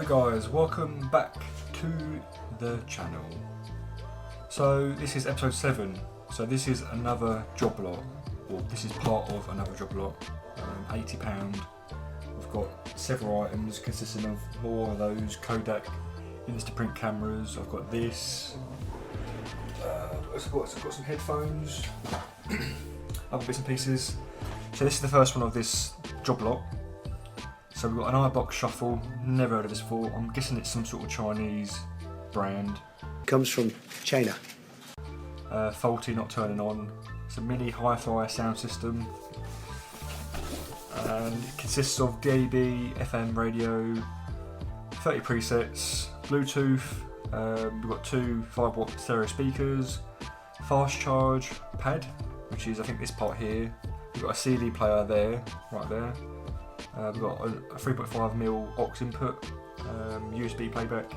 Hello guys, welcome back to the channel. So this is episode 7, so this is another job lot, or this is part of another job lot, £80. We've got several items consisting of more of those Kodak Instaprint cameras. I've got this, I've got some headphones, other bits and pieces. So this is the first one of this job lot. So we've got an iBox Shuffle, never heard of this before. I'm guessing it's some sort of Chinese brand. Comes from China. Faulty, not turning on. It's a mini hi-fi sound system. And it consists of DAB, FM radio, 30 presets, Bluetooth. We've got two 5-watt stereo speakers, fast charge pad, which is I think this part here. We've got a CD player there, right there. We've got a 3.5mm aux input, USB playback,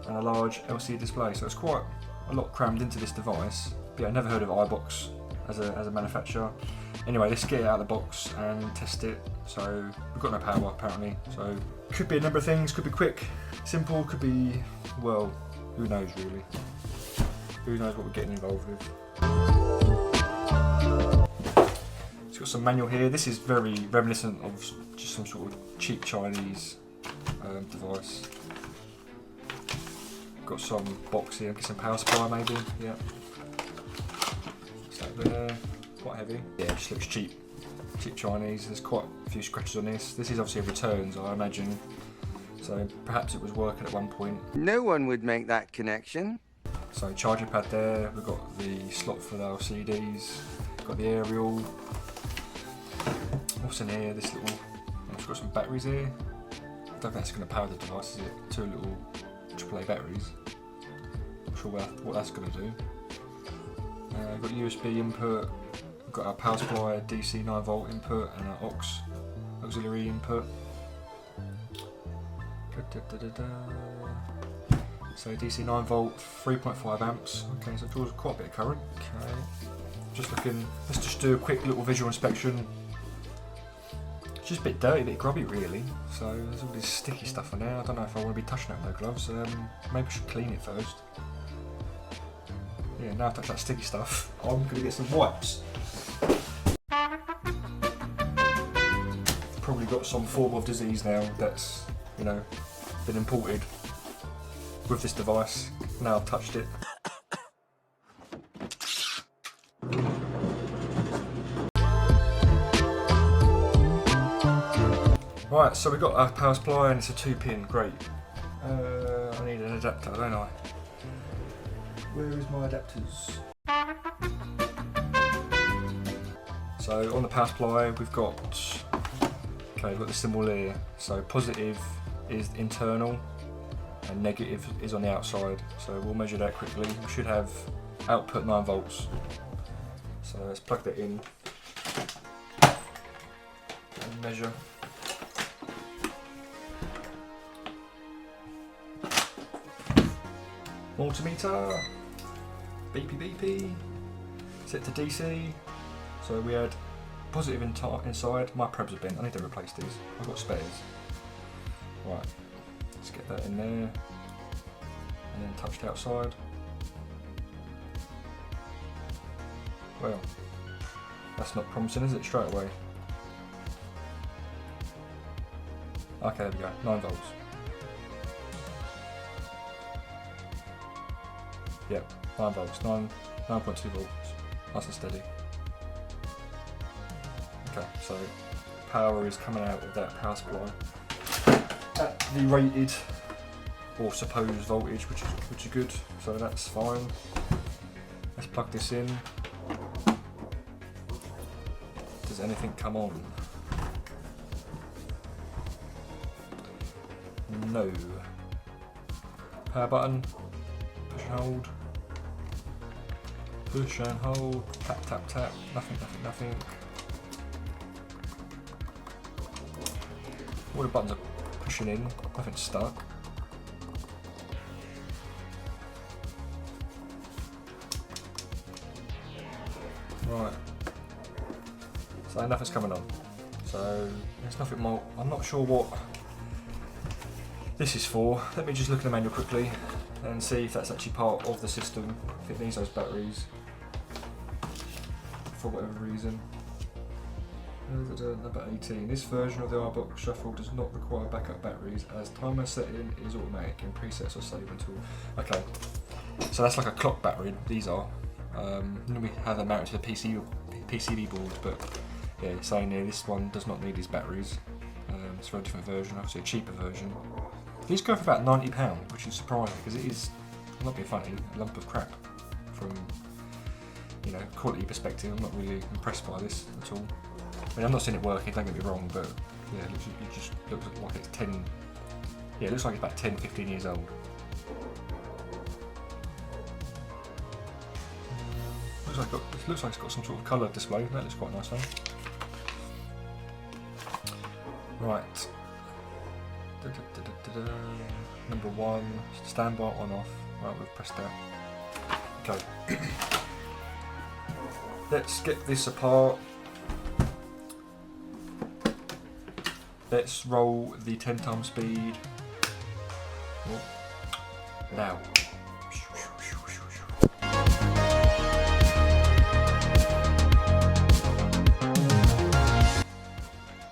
and a large LCD display. So it's quite a lot crammed into this device. But yeah, I never heard of iBox as a manufacturer. Anyway, let's get it out of the box and test it. So we've got no power apparently. So could be a number of things. Could be quick, simple. Could be, well, who knows really. Who knows what we're getting involved with. Got some manual here. This is very reminiscent of just some sort of cheap Chinese device. Got some box here, get some power supply maybe, yeah. What's that there? Quite heavy. Yeah, it just looks cheap. Cheap Chinese. There's quite a few scratches on this. This is obviously a returns, I imagine. So perhaps it was working at one point. No one would make that connection. So charger pad there. We've got the slot for the LCDs. Got the aerial. What's in here? This little. It's got some batteries here. I don't think that's going to power the device, is it? Two little AAA batteries. Not sure what that's going to do. We've got USB input. We've got our power supply, DC 9V input, and our auxiliary input. So DC 9V, 3.5 amps. Okay, so it draws quite a bit of current. Okay. Just looking. Let's just do a quick little visual inspection. It's just a bit dirty, a bit grubby really. So there's all this sticky stuff on there. I don't know if I want to be touching it with no gloves. Maybe I should clean it first. Yeah, now I've touched that sticky stuff, I'm going to get some wipes. Probably got some form of disease now that's, you know, been imported with this device. Now I've touched it. Right, so we've got our power supply and it's a 2-pin, great. I need an adapter, don't I? Where is my adapters? So on the power supply we've got, okay, we've got the symbol here. So positive is internal and negative is on the outside. So we'll measure that quickly. We should have output 9V. So let's plug that in and measure. Multimeter, beepy beepy, set to DC. So we had positive inside. My prebs have been. I need to replace these. I've got spares. Right, let's get that in there, and then touch the outside. Well, that's not promising, is it? Straight away. Okay, there we go. 9V. Yep, 9V, 9.2V, nice and steady. Okay, so power is coming out of that power supply at the rated or supposed voltage, which is good, so that's fine. Let's plug this in. Does anything come on? No. Power button, push and hold. Push and hold, tap, tap, tap, nothing, nothing, nothing. All the buttons are pushing in, nothing's stuck. Right, so nothing's coming on. So there's nothing more, I'm not sure what this is for. Let me just look at the manual quickly and see if that's actually part of the system, if it needs those batteries for whatever reason. Number 18. This version of the iBox Shuffle does not require backup batteries as timer setting is automatic and presets are saved until. Okay, so that's like a clock battery. These are. We have them mounted to the PCB board, but yeah, it's saying here this one does not need these batteries. It's for a different version, obviously a cheaper version. These go for about £90, which is surprising because it is, I'm not being funny, a lump of crap from, you know, quality perspective. I'm not really impressed by this at all. I mean, I'm not seeing it working, don't get me wrong, but yeah, it just looks like it's 10, yeah, it looks like it's about 10, 15 years old. Looks like it's got some sort of colour display. That looks quite nice though. Right. Number 1, standby on off. Right, we've pressed that. Okay. Let's get this apart. Let's roll the 10 times speed. Oh. Now.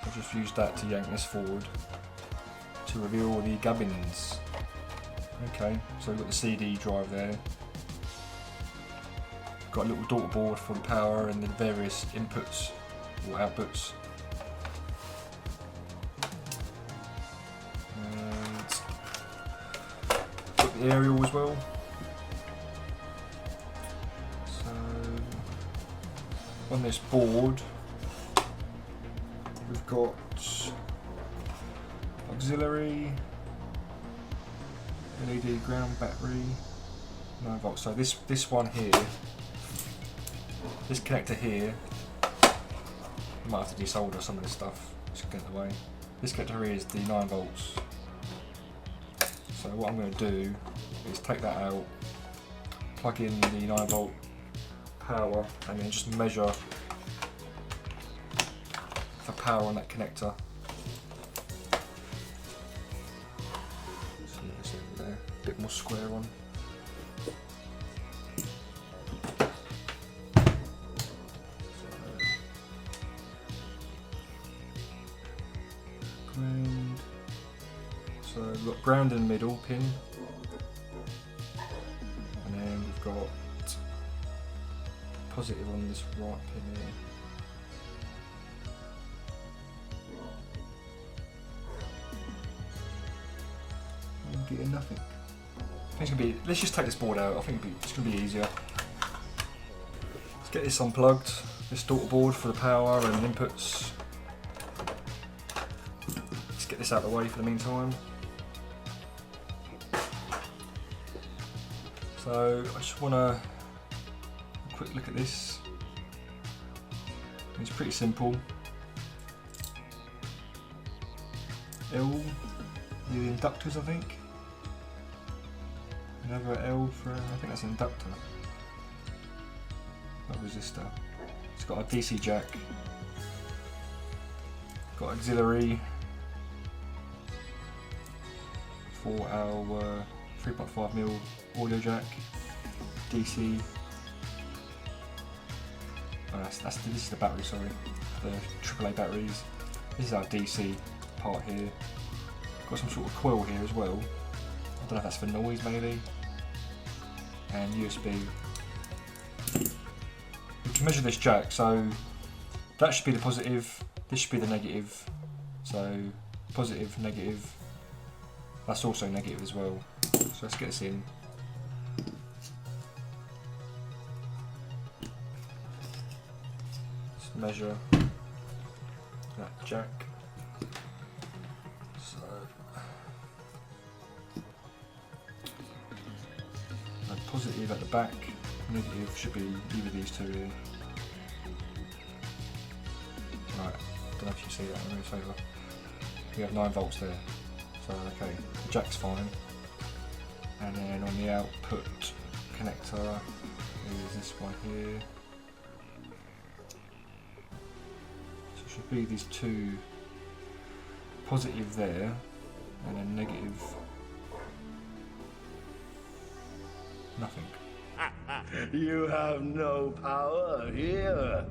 I'll just use that to yank this forward to reveal the gubbins. Okay, so we've got the CD drive there. Got a little daughter board for the power and the various inputs or outputs. The aerial as well. So on this board we've got auxiliary, LED ground battery, 9 volts. So this one here, this connector here, I might have to desolder some of this stuff. Just get in the way. This connector here is the 9 volts. So what I'm going to do is take that out, plug in the 9 volt power, and then just measure for power on that connector. So this over there, a bit more square on. So we've got ground in the middle pin, and then we've got positive on this right pin here. I'm getting nothing. I think it's gonna be. Let's just take this board out. I think it's gonna be easier. Let's get this unplugged. This daughter board for the power and inputs. Let's get this out of the way for the meantime. So I just want to a quick look at this. It's pretty simple. L, the inductors I think. Another L for, I think that's an inductor. Not resistor. It's got a DC jack. Got auxiliary for our 3.5mm audio jack, DC. Oh, this is the battery, sorry, the AAA batteries. This is our DC part here. Got some sort of coil here as well. I don't know if that's for noise maybe. And USB. We can measure this jack, so that should be the positive, this should be the negative. So positive, negative, that's also negative as well. So let's get this in. Let's measure that jack. So positive at the back, negative should be either these two here. Right, don't know if you see that, I'll move over. We have 9 volts there. So okay, the jack's fine. And then on the output connector is this one here. So it should be these two positive there. and then negative. Nothing. You have no power here.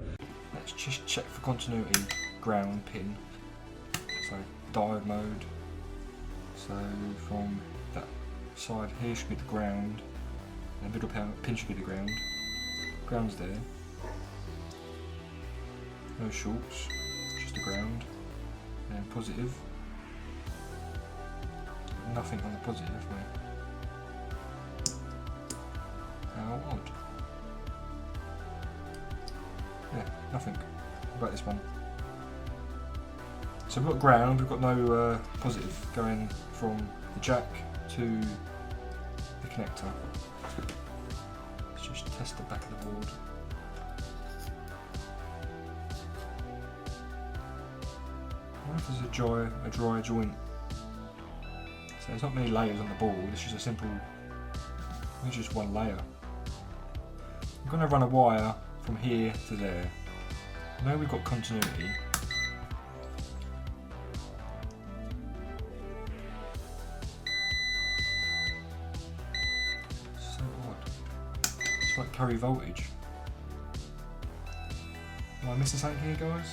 Let's just check for continuity. Ground pin. So diode mode. So from that side here should be the ground. And the middle pin should be the ground. Ground's there. No shorts. Just the ground. And positive. Nothing on the positive. Wait. How odd. Yeah, nothing. What about this one? So we've got ground, we've got no positive going from the jack to the connector. Let's just test the back of the board. I wonder if there's a dry joint. So there's not many layers on the board, it's just a simple, it's just one layer. I'm going to run a wire from here to there. I know we've got continuity. So odd. It's like carry voltage. Am I missing something here, guys?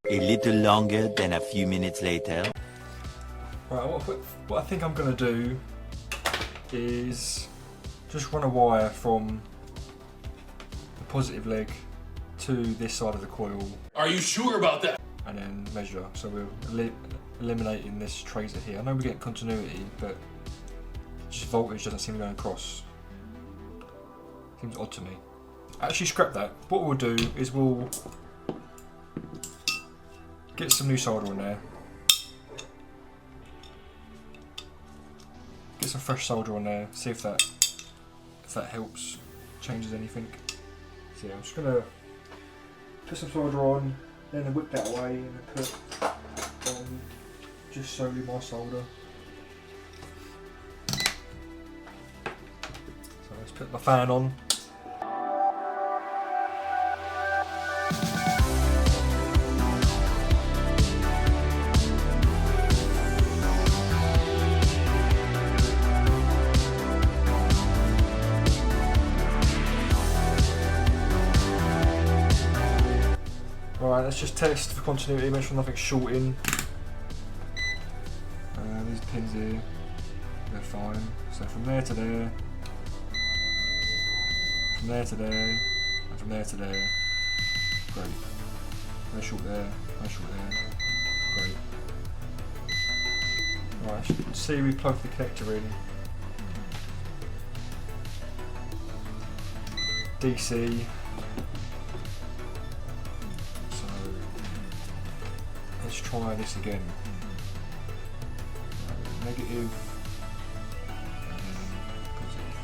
A little longer than a few minutes later. Right, what I think I'm going to do is just run a wire from the positive leg to this side of the coil. Are you sure about that? And then measure. So we're eliminating this tracer here. I know we're getting continuity, but just voltage doesn't seem to be going across. Seems odd to me. Actually, scrap that. What we'll do is we'll get some new solder on there. Get some fresh solder on there. See if that helps, changes anything. So yeah, I'm just gonna put some solder on, then whip that away and put on just solely my solder. So let's put my fan on. Right, let's just test for continuity, make sure nothing's shorting. These pins here, they're fine. So from there to there, from there to there, and from there to there, great. No short there, no short there, great. Right, as you can see, we plug the connector in. DC. Let's try this again. Negative. Positive.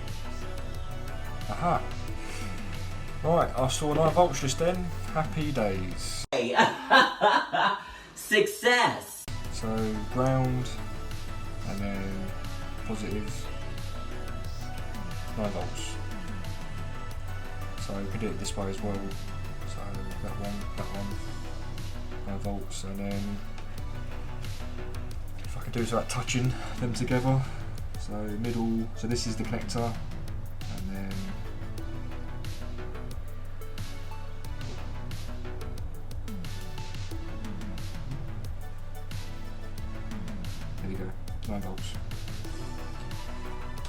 Aha! Right, I saw 9 volts just then. Happy days. Success! So ground and then positive 9 volts. So we can do it this way as well. So that one. 9 volts, and then if I can do is like touching them together. So middle, so this is the connector, and then there we go, 9 volts.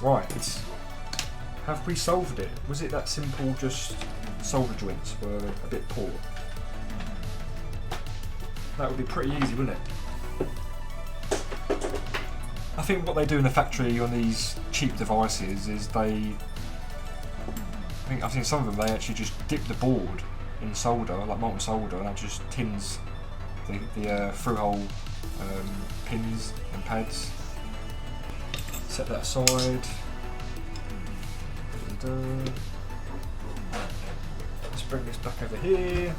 Right, have we solved it? Was it that simple, just solder joints were a bit poor? That would be pretty easy, wouldn't it? I think what they do in the factory on these cheap devices is I've seen some of them, they actually just dip the board in solder, like molten solder, and that just tins the through-hole pins and pads. Set that aside. Let's bring this back over here.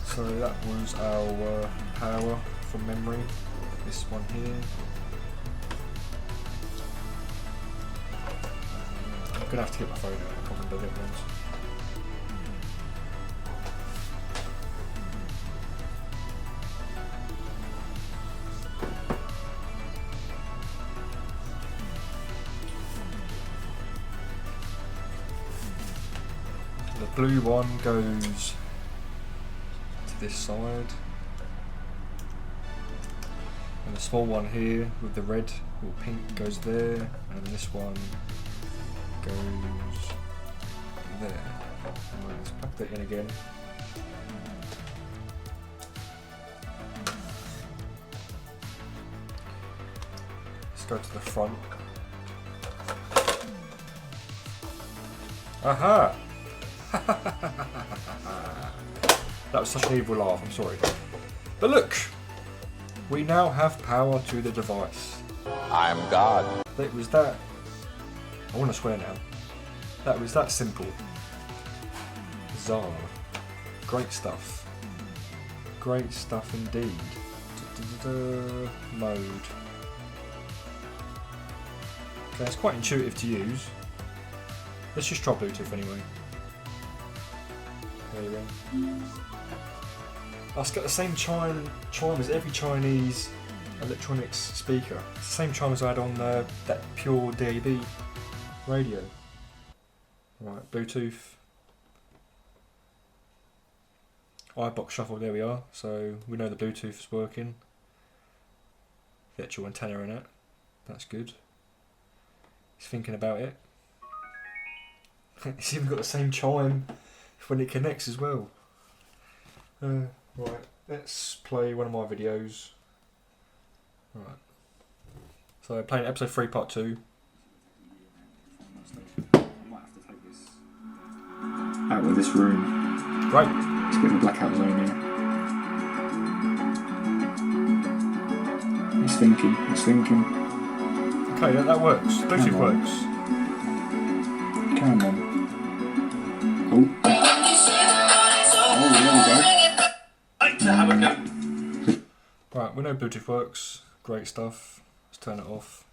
So that was our power from memory, this one here. I'm going to have to get my phone out, I can't remember the other ones. blue one goes to this side, and the small one here with the red or pink goes there, and this one goes there. Right, let's plug that in again. Let's go to the front. Aha! That was such an evil laugh, I'm sorry. But look! We now have power to the device. I'm God. It was that... I want to swear now. That was that simple. Bizarre. Great stuff. Great stuff indeed. Mode. Okay, it's quite intuitive to use. Let's just try Bluetooth anyway. There you go. It's got the same chime as every Chinese electronics speaker. It's the same chime as I had on that pure DAB radio. Right, Bluetooth. iBox shuffle, there we are. So we know the Bluetooth is working. The actual antenna in it. That's good. He's thinking about it. It's even got the same chime when it connects as well. Right, let's play one of my videos. Right. So playing episode 3 part 2. I might have to take this out of this room. Great. It's a bit of a blackout zone here. He's thinking. Okay, that works. Bluetooth Come on. works. Come on. Oh. Oh, there we go. Right, we know Bluetooth works. Great stuff. Let's turn it off.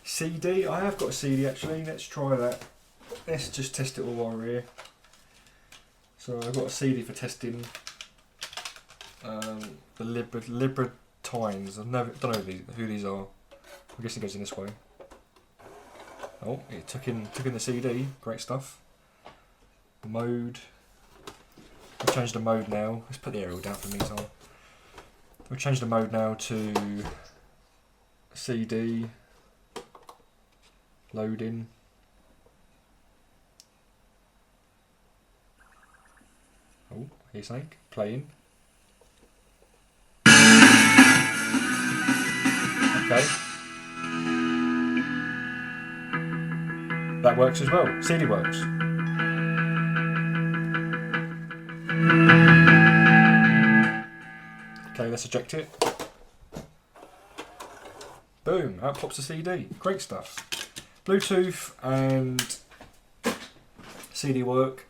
CD, I have got a CD actually. Let's try that. Let's just test it all while we're here. So I've got a CD for testing. The Libertines. I don't know who these are. I guess it goes in this way. Oh, it took in the CD. Great stuff. Mode. We'll change the mode now. Let's put the aerial down for the meantime. We'll change the mode now to CD. Loading. Oh, here's something. Playing. Okay. That works as well. CD works. Okay, let's eject it. Boom, out pops the CD. Great stuff. Bluetooth and CD work.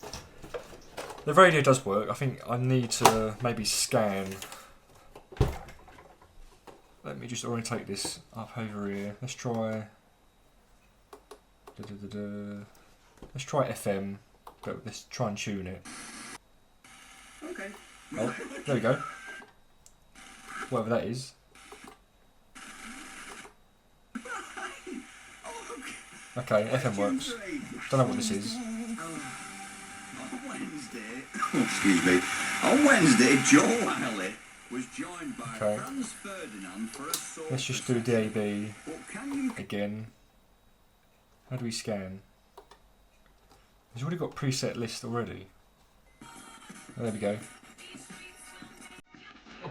The radio does work. I think I need to maybe scan. Let me just orientate this up over here. Let's try. Let's try FM, but let's try and tune it. Okay. Oh, there we go. Whatever that is. Okay, FM works. Don't know what this is. Excuse me. On Wednesday, Joe Hannelly was joined by Okay. Franz Ferdinand for a sort Let's just do DAB But can you again. How do we scan? He's already got preset list already. Oh, there we go.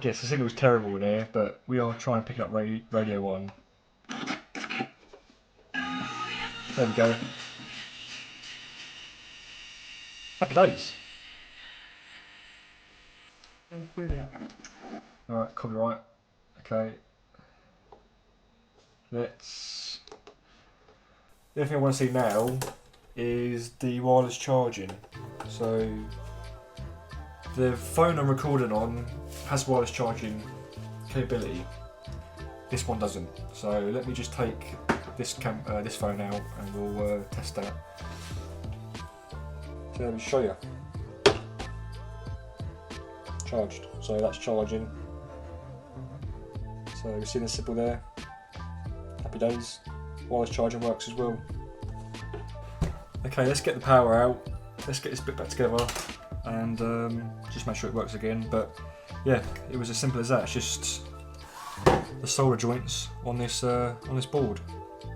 Yes, the signal's terrible in here, but we are trying to pick up Radio 1. There we go. Happy days. Alright, copyright. Okay. Let's... The only thing I want to see now is the wireless charging. So the phone I'm recording on has wireless charging capability. This one doesn't. So let me just take this phone out and we'll test that. So let me show you. Charged. So that's charging. So you see the symbol there. Happy days. Wireless charging works as well. Okay, let's get the power out. Let's get this bit back together and just make sure it works again. But yeah, it was as simple as that. It's just the solder joints on this board.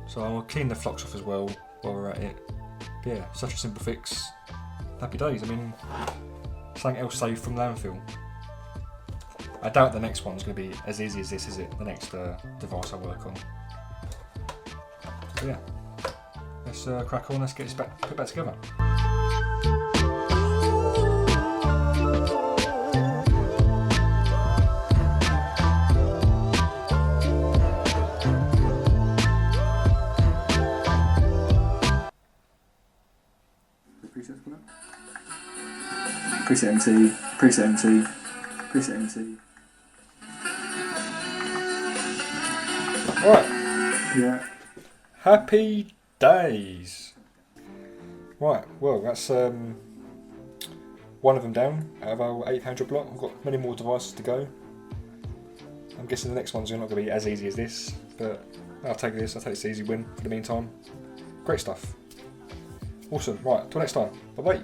So I'll clean the flux off as well while we're at it. But yeah, such a simple fix. Happy days. I mean, something else saved from landfill. I doubt the next one's going to be as easy as this, is it? The next device I work on. But yeah, let's crack on. Let's get this put it back together. Preset MT, preset MT, preset MT. Right, Yeah. happy days. Right, well that's one of them down out of our 800 block. We've got many more devices to go. I'm guessing the next ones are not going to be as easy as this, but I'll take this. I'll take this easy win for the meantime. Great stuff. Awesome. Right, till next time. Bye bye.